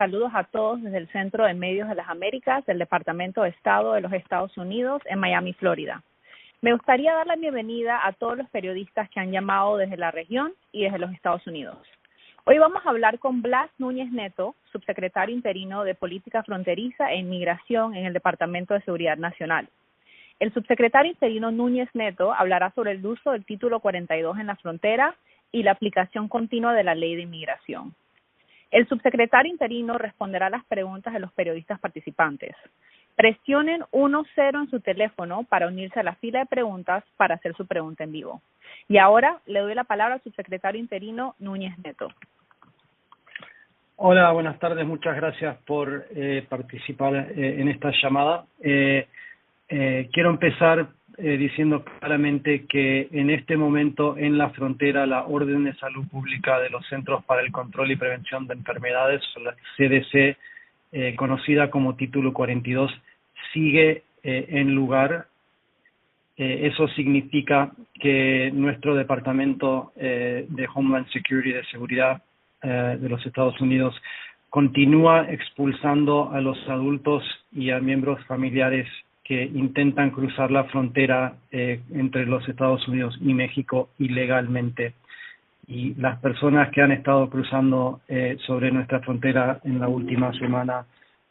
Saludos a todos desde el Centro de Medios de las Américas del Departamento de Estado de los Estados Unidos en Miami, Florida. Me gustaría dar la bienvenida a todos los periodistas que han llamado desde la región y desde los Estados Unidos. Hoy vamos a hablar con Blas Núñez Neto, subsecretario interino de Política Fronteriza e Inmigración en el Departamento de Seguridad Nacional. El subsecretario interino Núñez Neto hablará sobre el uso del Título 42 en la frontera y la aplicación continua de la Ley de Inmigración. El subsecretario interino responderá a las preguntas de los periodistas participantes. Presionen 10 en su teléfono para unirse a la fila de preguntas para hacer su pregunta en vivo. Y ahora le doy la palabra al subsecretario interino Núñez Neto. Hola, buenas tardes. Muchas gracias por participar en esta llamada. Quiero empezar diciendo claramente que en este momento en la frontera la Orden de Salud Pública de los Centros para el Control y Prevención de Enfermedades, la CDC, conocida como Título 42, sigue en lugar. Eso significa que nuestro Departamento de Homeland Security, de Seguridad de los Estados Unidos, continúa expulsando a los adultos y a miembros familiares que intentan cruzar la frontera entre los Estados Unidos y México ilegalmente. Y las personas que han estado cruzando sobre nuestra frontera en la última semana,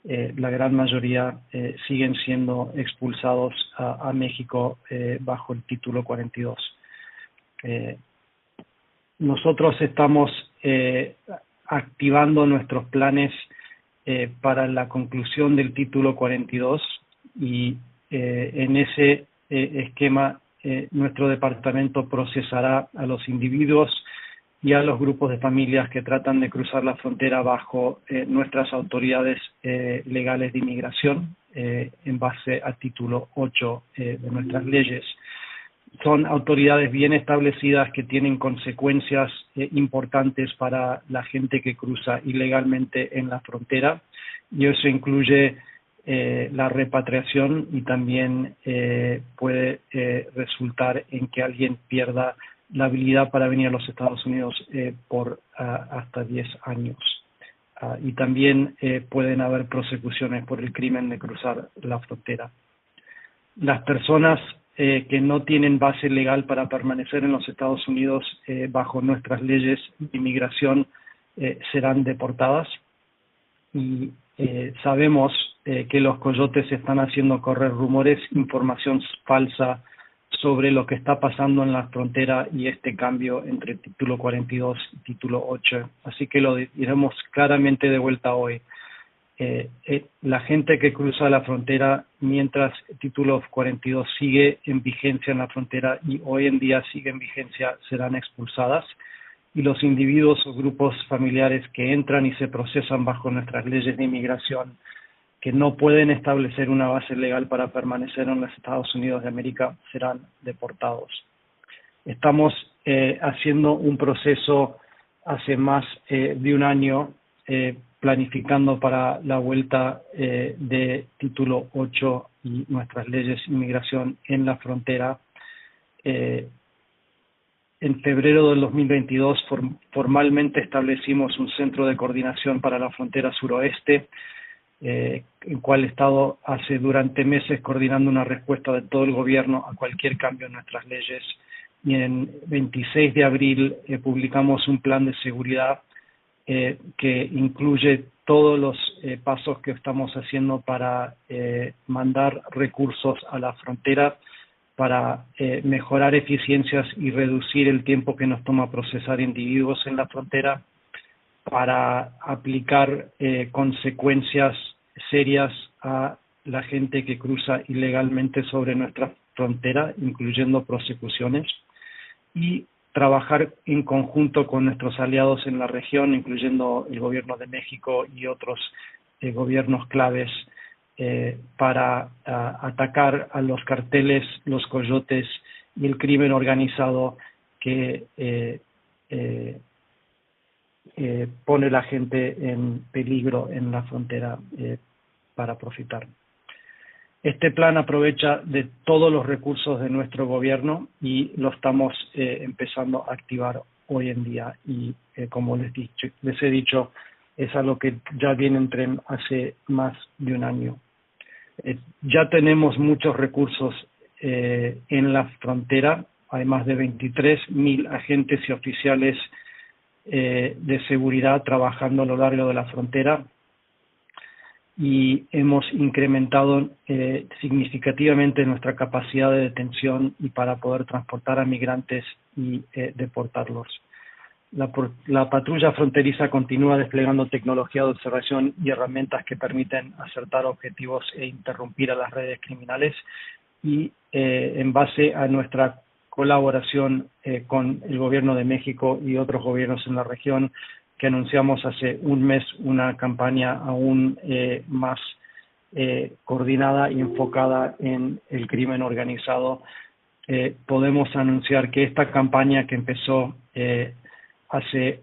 la gran mayoría siguen siendo expulsados a México bajo el Título 42. Nosotros estamos activando nuestros planes para la conclusión del Título 42 y en ese esquema nuestro departamento procesará a los individuos y a los grupos de familias que tratan de cruzar la frontera bajo nuestras autoridades legales de inmigración en base al Título 8 de nuestras leyes. Son autoridades bien establecidas que tienen consecuencias importantes para la gente que cruza ilegalmente en la frontera, y eso incluye la repatriación y también puede resultar en que alguien pierda la habilidad para venir a los Estados Unidos por hasta 10 años. Y también pueden haber persecuciones por el crimen de cruzar la frontera. Las personas que no tienen base legal para permanecer en los Estados Unidos bajo nuestras leyes de inmigración serán deportadas. Y sabemos que los coyotes están haciendo correr rumores, información falsa sobre lo que está pasando en la frontera y este cambio entre Título 42 y Título 8. Así que lo diremos claramente de vuelta hoy. La gente que cruza la frontera mientras el Título 42 sigue en vigencia en la frontera y hoy en día sigue en vigencia serán expulsadas, y los individuos o grupos familiares que entran y se procesan bajo nuestras leyes de inmigración, que no pueden establecer una base legal para permanecer en los Estados Unidos de América, serán deportados. Estamos haciendo un proceso hace más de un año, planificando para la vuelta de Título 8 y nuestras leyes de inmigración en la frontera. En febrero del 2022 formalmente establecimos un centro de coordinación para la frontera suroeste, el cual he estado durante meses coordinando una respuesta de todo el gobierno a cualquier cambio en nuestras leyes. Y en 26 de abril publicamos un plan de seguridad que incluye todos los pasos que estamos haciendo para mandar recursos a la frontera, para mejorar eficiencias y reducir el tiempo que nos toma procesar individuos en la frontera, para aplicar consecuencias serias a la gente que cruza ilegalmente sobre nuestra frontera, incluyendo persecuciones, y trabajar en conjunto con nuestros aliados en la región, incluyendo el gobierno de México y otros gobiernos claves, para atacar a los carteles, los coyotes y el crimen organizado que pone la gente en peligro en la frontera para profitar. Este plan aprovecha de todos los recursos de nuestro gobierno y lo estamos empezando a activar hoy en día. Y como les he dicho, es algo que ya viene en tren hace más de un año. Ya tenemos muchos recursos en la frontera. Hay más de 23.000 agentes y oficiales de seguridad trabajando a lo largo de la frontera, y hemos incrementado significativamente nuestra capacidad de detención y para poder transportar a migrantes y deportarlos. La patrulla fronteriza continúa desplegando tecnología de observación y herramientas que permiten acertar objetivos e interrumpir a las redes criminales, y en base a nuestra colaboración con el Gobierno de México y otros gobiernos en la región, que anunciamos hace un mes una campaña aún más coordinada y enfocada en el crimen organizado, podemos anunciar que esta campaña, que empezó hace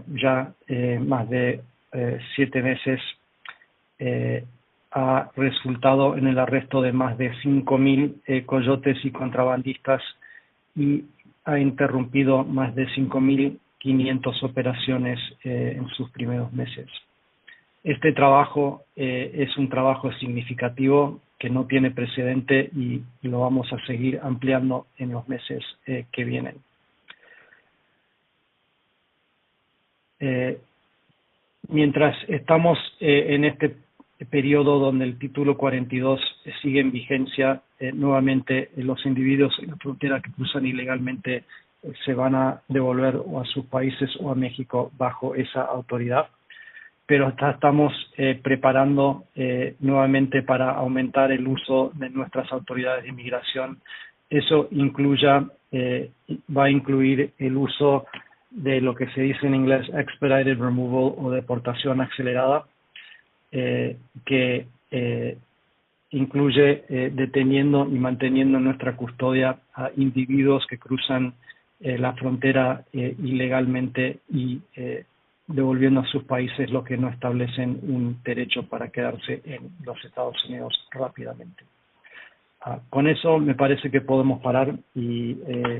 ya más de 7 meses, ha resultado en el arresto de más de 5.000 coyotes y contrabandistas, y ha interrumpido más de 5.500 operaciones en sus primeros meses. Este trabajo es un trabajo significativo que no tiene precedente, y lo vamos a seguir ampliando en los meses que vienen. Mientras estamos en este periodo donde el título 42 sigue en vigencia, nuevamente los individuos en la frontera que cruzan ilegalmente se van a devolver o a sus países o a México bajo esa autoridad, pero estamos preparando nuevamente para aumentar el uso de nuestras autoridades de inmigración. Eso va a incluir el uso de lo que se dice en inglés expedited removal o deportación acelerada, que incluye deteniendo y manteniendo en nuestra custodia a individuos que cruzan la frontera ilegalmente y devolviendo a sus países los que no establecen un derecho para quedarse en los Estados Unidos rápidamente. Con eso me parece que podemos parar, y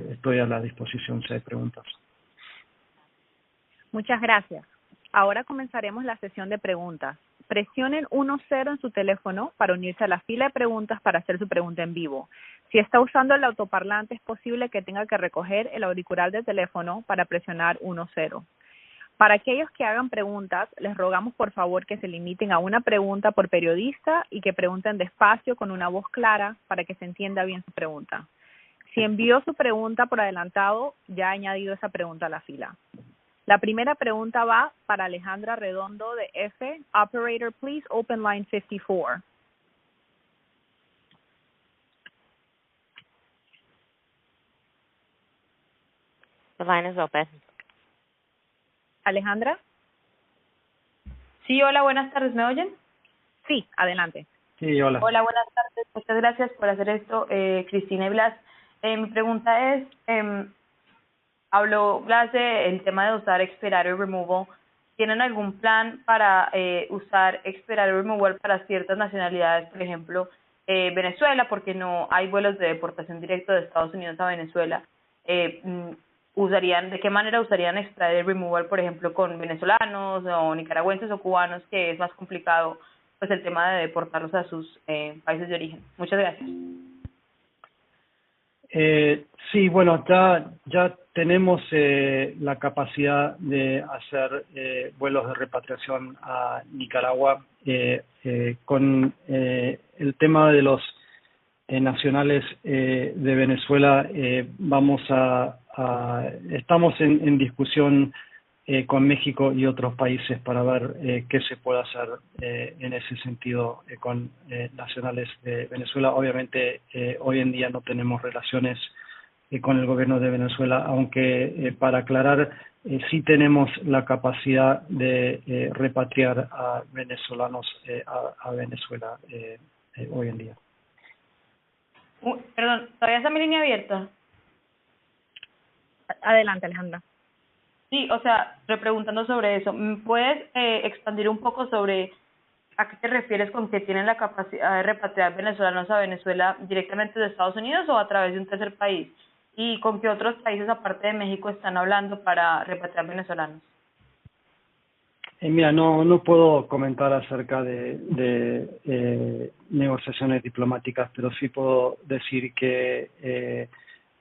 estoy a la disposición si hay preguntas. Muchas gracias. Ahora comenzaremos la sesión de preguntas. Presionen 10 en su teléfono para unirse a la fila de preguntas para hacer su pregunta en vivo. Si está usando el autoparlante, es posible que tenga que recoger el auricular del teléfono para presionar 10. Para aquellos que hagan preguntas, les rogamos por favor que se limiten a una pregunta por periodista y que pregunten despacio con una voz clara para que se entienda bien su pregunta. Si envió su pregunta por adelantado, ya ha añadido esa pregunta a la fila. La primera pregunta va para Alejandra Redondo de F. Operator, please open line 54. The line is open. Alejandra. Sí, hola, buenas tardes, ¿me oyen? Sí, adelante. Sí, hola. Hola, buenas tardes, muchas gracias por hacer esto, Cristina y Blas. Mi pregunta es, habló Blas del tema de usar expedited removal. ¿Tienen algún plan para usar expedited removal para ciertas nacionalidades, por ejemplo, Venezuela, porque no hay vuelos de deportación directo de Estados Unidos a Venezuela? ¿De qué manera usarían expedited removal, por ejemplo, con venezolanos o nicaragüenses o cubanos, que es más complicado pues el tema de deportarlos a sus países de origen? Muchas gracias. Sí, bueno, ya tenemos la capacidad de hacer vuelos de repatriación a Nicaragua. Con el tema de los nacionales de Venezuela, estamos en discusión con México y otros países para ver qué se puede hacer en ese sentido con nacionales de Venezuela. Obviamente hoy en día no tenemos relaciones con el gobierno de Venezuela, aunque para aclarar, sí tenemos la capacidad de repatriar a venezolanos a Venezuela hoy en día. Perdón, ¿todavía está mi línea abierta? Adelante, Alejandra. Sí, o sea, repreguntando sobre eso, ¿puedes expandir un poco sobre a qué te refieres con que tienen la capacidad de repatriar venezolanos a Venezuela directamente de Estados Unidos o a través de un tercer país? ¿Y con qué otros países aparte de México están hablando para repatriar venezolanos? Mira, no puedo comentar acerca de negociaciones diplomáticas, pero sí puedo decir que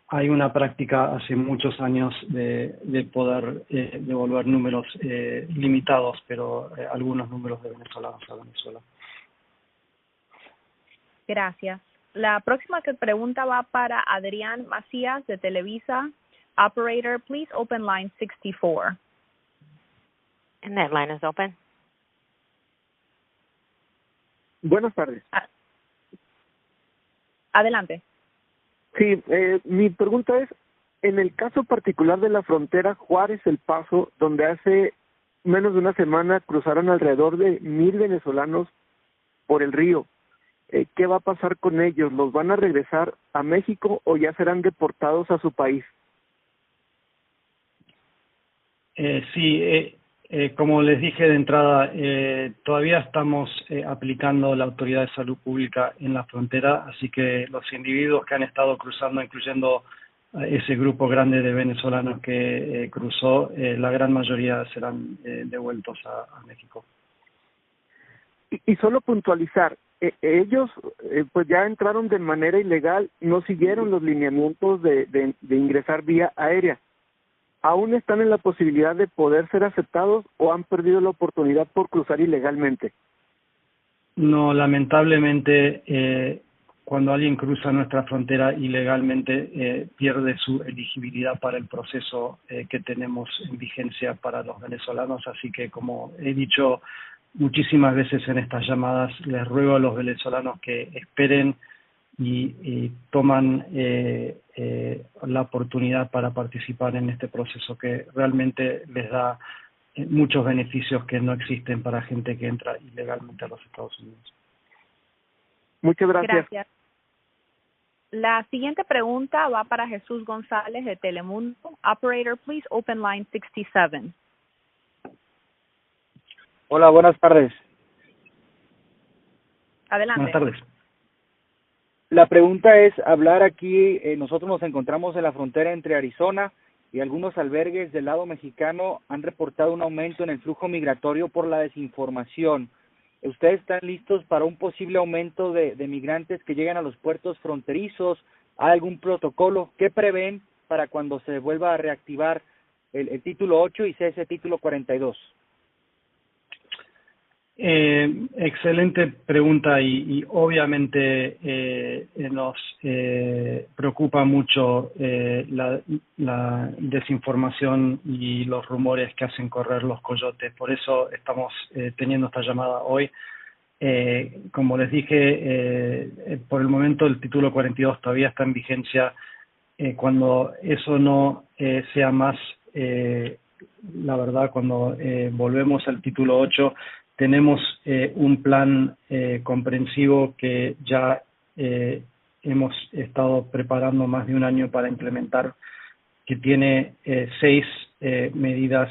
hay una práctica hace muchos años de poder devolver números limitados, pero algunos números de venezolanos a Venezuela. Gracias. La próxima pregunta va para Adrián Macías de Televisa. Operator, please open line 64. And that line is open. Buenas tardes. Adelante. Sí, mi pregunta es, en el caso particular de la frontera Juárez-El Paso, donde hace menos de una semana cruzaron alrededor de 1,000 venezolanos por el río, ¿qué va a pasar con ellos? ¿Los van a regresar a México o ya serán deportados a su país? Sí, como les dije de entrada, todavía estamos aplicando la Autoridad de Salud Pública en la frontera, así que los individuos que han estado cruzando, incluyendo ese grupo grande de venezolanos que cruzó, la gran mayoría serán devueltos a México. Y solo puntualizar, ellos pues ya entraron de manera ilegal, no siguieron los lineamientos de ingresar vía aérea. ¿Aún están en la posibilidad de poder ser aceptados o han perdido la oportunidad por cruzar ilegalmente? No, lamentablemente, cuando alguien cruza nuestra frontera ilegalmente, pierde su elegibilidad para el proceso que tenemos en vigencia para los venezolanos. Así que, como he dicho muchísimas veces en estas llamadas, les ruego a los venezolanos que esperen y toman la oportunidad para participar en este proceso que realmente les da muchos beneficios que no existen para gente que entra ilegalmente a los Estados Unidos. Muchas gracias. Gracias. La siguiente pregunta va para Jesús González de Telemundo. Operator, please open line 67. Hola, buenas tardes. Adelante. Buenas tardes. La pregunta es hablar aquí, nosotros nos encontramos en la frontera entre Arizona y algunos albergues del lado mexicano han reportado un aumento en el flujo migratorio por la desinformación. ¿Ustedes están listos para un posible aumento de migrantes que llegan a los puertos fronterizos? ¿Hay algún protocolo? ¿Qué prevén para cuando se vuelva a reactivar el título 8 y cese título 42? Excelente pregunta y obviamente nos preocupa mucho la desinformación y los rumores que hacen correr los coyotes. Por eso estamos teniendo esta llamada hoy. Como les dije, por el momento el título 42 todavía está en vigencia. Cuando eso no sea más, la verdad, cuando volvemos al título 8, tenemos un plan comprensivo que ya hemos estado preparando más de un año para implementar, que tiene 6 medidas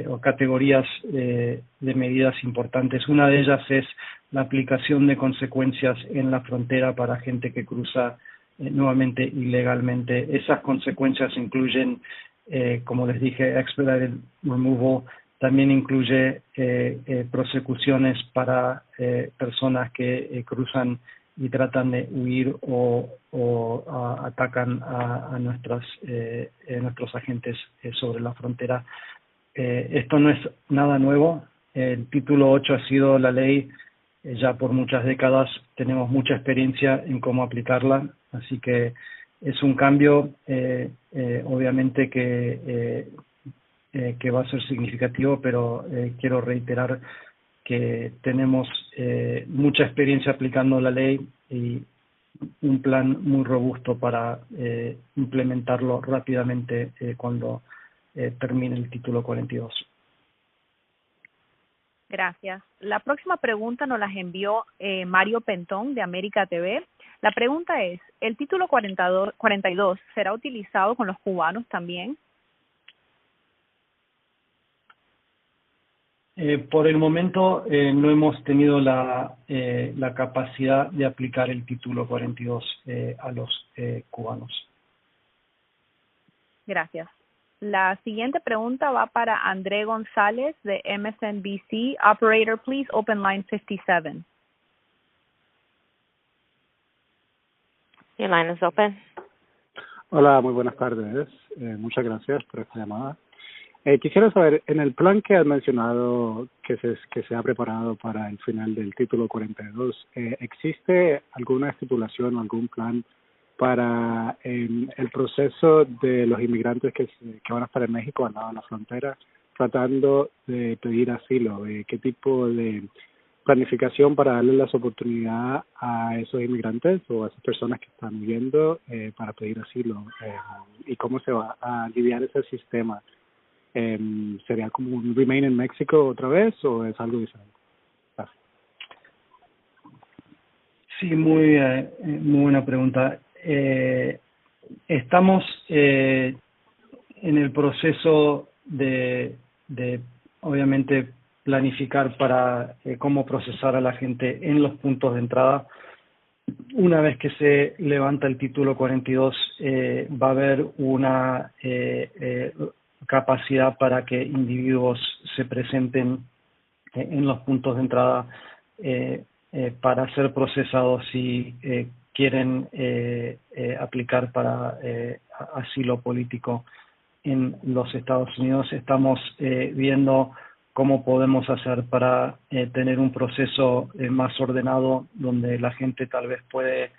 o categorías de medidas importantes. Una de ellas es la aplicación de consecuencias en la frontera para gente que cruza nuevamente ilegalmente. Esas consecuencias incluyen, como les dije, expedited removal. También incluye prosecuciones para personas que cruzan y tratan de huir o atacan a nuestros agentes sobre la frontera. Esto no es nada nuevo. El título 8 ha sido la ley ya por muchas décadas. Tenemos mucha experiencia en cómo aplicarla, así que es un cambio obviamente que va a ser significativo, pero quiero reiterar que tenemos mucha experiencia aplicando la ley y un plan muy robusto para implementarlo rápidamente cuando termine el título 42. Gracias. La próxima pregunta nos la envió Mario Pentón de América TV. La pregunta es, ¿el título 42 será utilizado con los cubanos también? Por el momento no hemos tenido la capacidad de aplicar el título 42 a los cubanos. Gracias. La siguiente pregunta va para André González de MSNBC. Operator, please open line 57. Your line is open. Hola, muy buenas tardes. Muchas gracias por esta llamada. Quisiera saber, en el plan que has mencionado que se ha preparado para el final del título 42, ¿existe alguna estipulación o algún plan para el proceso de los inmigrantes que van a estar en México al lado de la frontera tratando de pedir asilo? ¿Qué tipo de planificación para darle las oportunidades a esos inmigrantes o a esas personas que están huyendo para pedir asilo? ¿Y cómo se va a aliviar ese sistema? ¿Sería como un remain en México otra vez o es algo diferente? Gracias. Sí, muy buena pregunta. Estamos en el proceso de obviamente planificar para cómo procesar a la gente en los puntos de entrada. Una vez que se levanta el título 42, va a haber una capacidad para que individuos se presenten en los puntos de entrada para ser procesados si quieren aplicar para asilo político en los Estados Unidos. Estamos viendo cómo podemos hacer para tener un proceso más ordenado donde la gente tal vez puede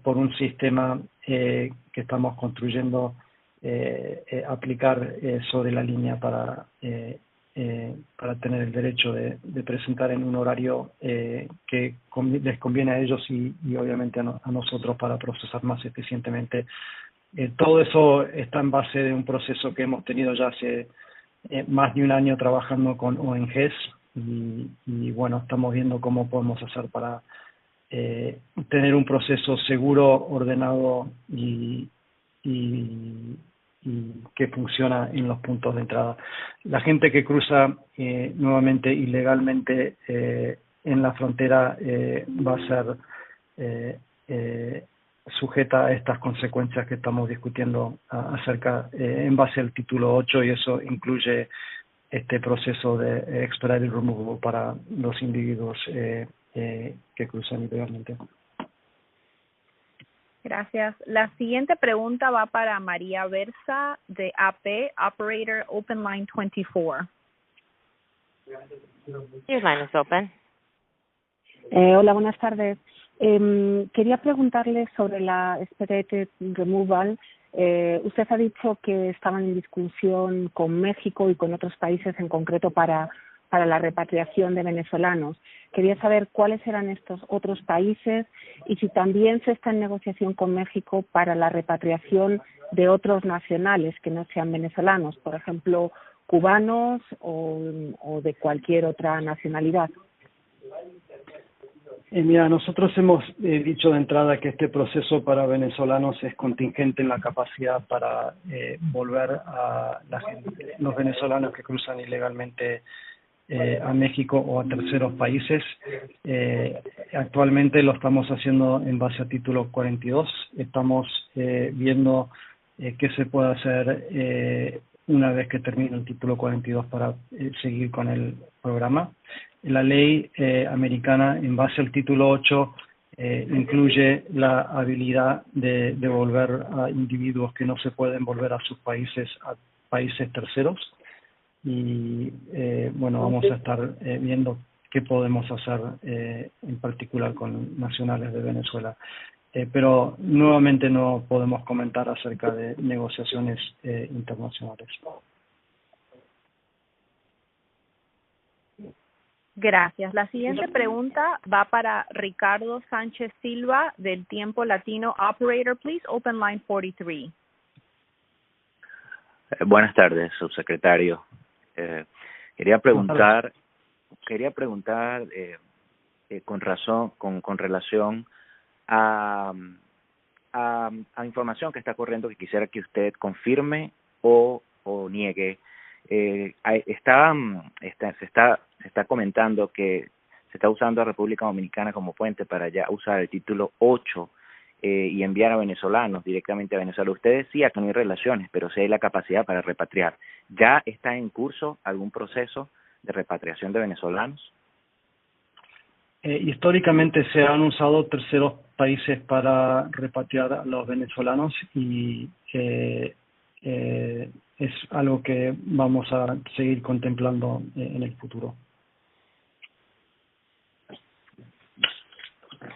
por un sistema que estamos construyendo aplicar sobre la línea para tener el derecho de presentar en un horario que les conviene a ellos y obviamente a nosotros para procesar más eficientemente. Todo eso está en base de un proceso que hemos tenido ya hace más de un año trabajando con ONGs y bueno, estamos viendo cómo podemos hacer para tener un proceso seguro, ordenado y que funciona en los puntos de entrada. La gente que cruza nuevamente ilegalmente en la frontera va a ser sujeta a estas consecuencias que estamos discutiendo acerca en base al título 8 y eso incluye este proceso de expedited removal para los individuos que cruzan ilegalmente. Gracias. La siguiente pregunta va para María Versa de AP. Operator, open line 24. Your line is open. Hola, buenas tardes. Quería preguntarle sobre la expedited removal. Usted ha dicho que estaban en discusión con México y con otros países, en concreto para la repatriación de venezolanos. Quería saber cuáles eran estos otros países y si también se está en negociación con México para la repatriación de otros nacionales que no sean venezolanos, por ejemplo, cubanos o de cualquier otra nacionalidad. Mira, nosotros hemos dicho de entrada que este proceso para venezolanos es contingente en la capacidad para volver a los venezolanos que cruzan ilegalmente a México o a terceros países. Actualmente lo estamos haciendo en base a título 42. Estamos viendo qué se puede hacer una vez que termine el título 42 para seguir con el programa. La ley americana en base al título 8 incluye la habilidad de devolver a individuos que no se pueden volver a sus países, a países terceros. Y bueno, vamos a estar viendo qué podemos hacer en particular con nacionales de Venezuela. Pero nuevamente no podemos comentar acerca de negociaciones internacionales. Gracias. La siguiente pregunta va para Ricardo Sánchez Silva del Tiempo Latino. Operator, please open line 43. Buenas tardes, subsecretario. Quería preguntar con relación a información que está corriendo que quisiera que usted confirme o niegue. Se está comentando que se está usando a República Dominicana como puente para ya usar el título 8 y enviar a venezolanos directamente a Venezuela. Usted decía que no hay relaciones, pero sí hay la capacidad para repatriar. ¿Ya está en curso algún proceso de repatriación de venezolanos? Históricamente se han usado terceros países para repatriar a los venezolanos y es algo que vamos a seguir contemplando en el futuro.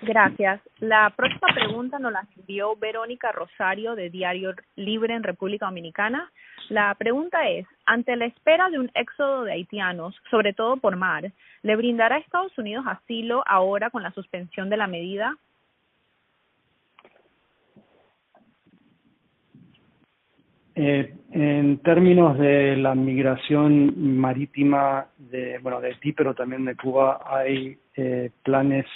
Gracias. La próxima pregunta nos la envió Verónica Rosario de Diario Libre en República Dominicana. La pregunta es, ante la espera de un éxodo de haitianos, sobre todo por mar, ¿le brindará a Estados Unidos asilo ahora con la suspensión de la medida? En términos de la migración marítima de Haití, pero también de Cuba, hay planes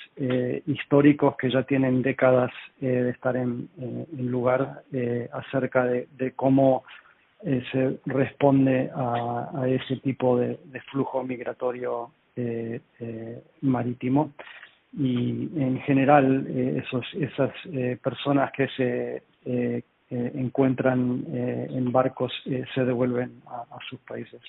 históricos que ya tienen décadas de estar en lugar acerca de cómo se responde a ese tipo de flujo migratorio marítimo. Y en general esas personas que se encuentran en barcos se devuelven a sus países.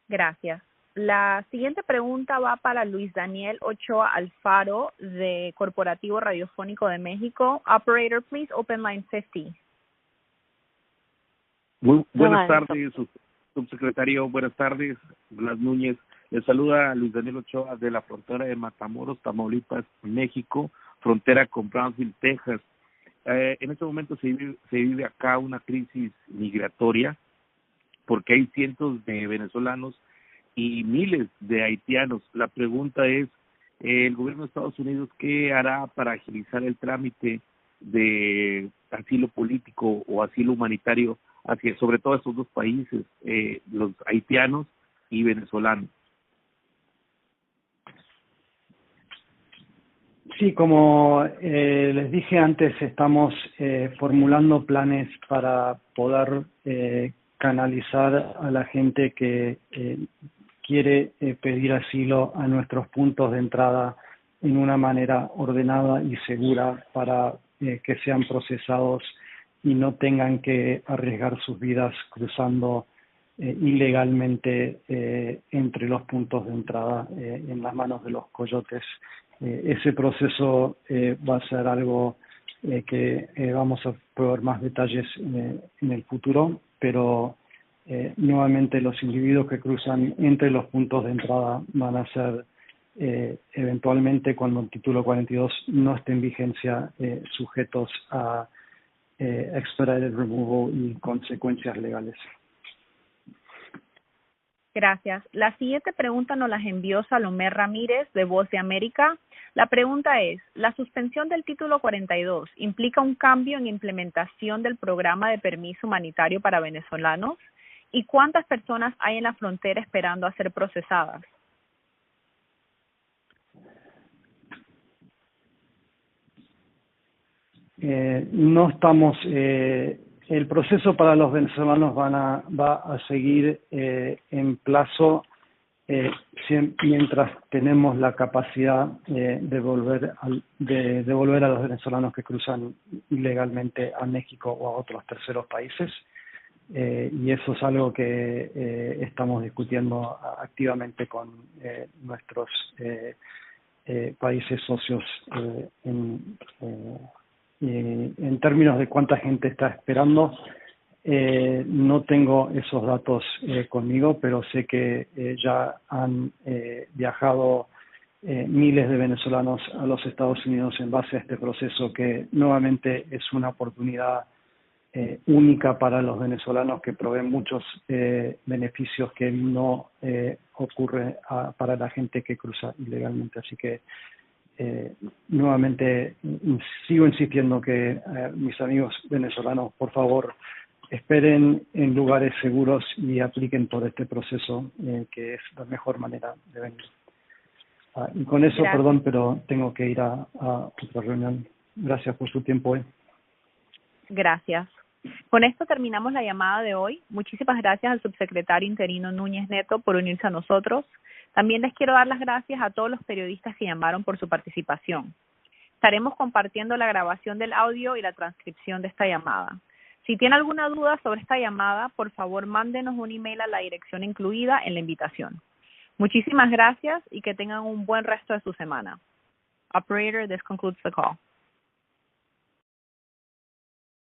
Gracias. La siguiente pregunta va para Luis Daniel Ochoa Alfaro de Corporativo Radiofónico de México. Operator, please open line 50. Muy buenas tardes, subsecretario. Buenas tardes, Blas Núñez. Les saluda Luis Daniel Ochoa de la frontera de Matamoros, Tamaulipas, México, frontera con Brownsville, Texas. En este momento se vive acá una crisis migratoria porque hay cientos de venezolanos y miles de haitianos. La pregunta es, el gobierno de Estados Unidos, ¿qué hará para agilizar el trámite de asilo político o asilo humanitario hacia sobre todo estos dos países, los haitianos y venezolanos? Sí, como les dije antes, estamos formulando planes para poder canalizar a la gente que quiere pedir asilo a nuestros puntos de entrada en una manera ordenada y segura para que sean procesados y no tengan que arriesgar sus vidas cruzando ilegalmente entre los puntos de entrada en las manos de los coyotes. Ese proceso va a ser algo que vamos a proveer más detalles en el futuro, pero nuevamente los individuos que cruzan entre los puntos de entrada van a ser eventualmente, cuando el título 42 no esté en vigencia, sujetos a expedited removal y consecuencias legales. Gracias. La siguiente pregunta nos la envió Salomé Ramírez de Voz de América. La pregunta es, ¿la suspensión del título 42 implica un cambio en implementación del programa de permiso humanitario para venezolanos? ¿Y cuántas personas hay en la frontera esperando a ser procesadas? No estamos... el proceso para los venezolanos va a seguir en plazo mientras tenemos la capacidad de devolver a los venezolanos que cruzan ilegalmente a México o a otros terceros países. Y eso es algo que estamos discutiendo activamente con nuestros países socios en términos de cuánta gente está esperando. No tengo esos datos conmigo, pero sé que ya han viajado miles de venezolanos a los Estados Unidos en base a este proceso, que nuevamente es una oportunidad única para los venezolanos, que proveen muchos beneficios que no ocurre para la gente que cruza ilegalmente. Así que nuevamente sigo insistiendo que mis amigos venezolanos, por favor, esperen en lugares seguros y apliquen todo este proceso, que es la mejor manera de venir. Y con eso, gracias. Perdón, pero tengo que ir a otra reunión. Gracias por su tiempo hoy. Gracias. Con esto terminamos la llamada de hoy. Muchísimas gracias al subsecretario interino Núñez Neto por unirse a nosotros. También les quiero dar las gracias a todos los periodistas que llamaron por su participación. Estaremos compartiendo la grabación del audio y la transcripción de esta llamada. Si tiene alguna duda sobre esta llamada, por favor mándenos un email a la dirección incluida en la invitación. Muchísimas gracias y que tengan un buen resto de su semana. Operator, this concludes the call.